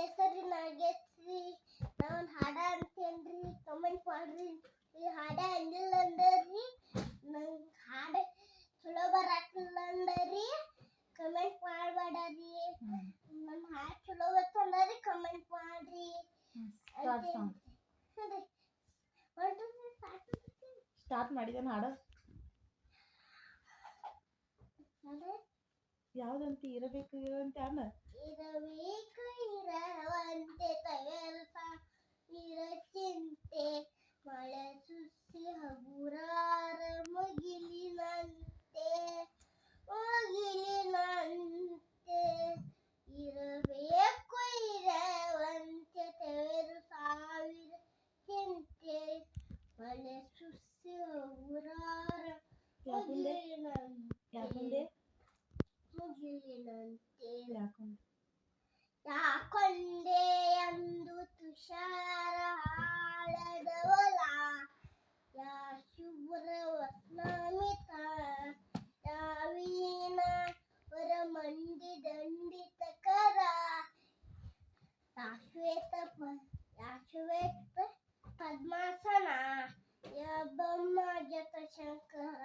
ಹೆಸರು ನಾಗೇಶ್ರೀ. ನಾನು ಹಾಡ ಅಂತೇನ್ರಿ, ಕಮೆಂಟ್ ಮಾಡ್ರಿ. ಈ ಹಾಡ ಹಂಗಿಲ್ಲ ಅಂದರಿ, ನಂಗೆ ಹಾಡ ಚಲೋ ಬರಾಕಿಲ್ಲ ಅಂದರಿ ಕಮೆಂಟ್ ಮಾಡಬೇಡ್ರಿ. ನನ್ನ ಹಾಡು ಚಲೋ ಬರ್ತಂದರಿ ಕಮೆಂಟ್ ಮಾಡ್ರಿ. ಸ್ಟಾರ್ಟ್ ಮಾಡಿದ ಹಾಡು ಯಾವ್ದಂತ ಇರಬೇಕು ಇರುವಂತೆ ಅನ್ನ ಇರಬೇಕು ಇರವಂತೆ ತಯಲ್ಸ ಇರ ಚಿಂತೆ ಮಳೆ ಸುಸಿ ಹಗುರಾರ ಮುಗಿಲಿನಂತೆ ಮುಗಿಲಿನಂತೆ ಇರಬೇಕು ಇರವಂತೆ ತೇರು ಸಾವಿರ ಚಿಂತೆ ಮಳೆ ಸುಸಿ ಹಗುರಾರ ಯಾಕಂದೆ ಮುಗಿಲಿನಂತೆ ಯಾಕೊಂಡೆ ಯಾಕೊಂಡೆ ಎಂದು ತುಷಾರ ಹಾಳದವಲ ಯಾ ಶುಭ್ರ ವಸ್ನಮಿತ ಯಾವೀನ ವರ ಮಂಡಿ ದಂಡಿತ ಕರ ಯಾಶ್ವೇತ ಪದ್ಮಾಸನ ಯಾ ಬ್ರಹ್ಮ ಜತ ಶಂಕರ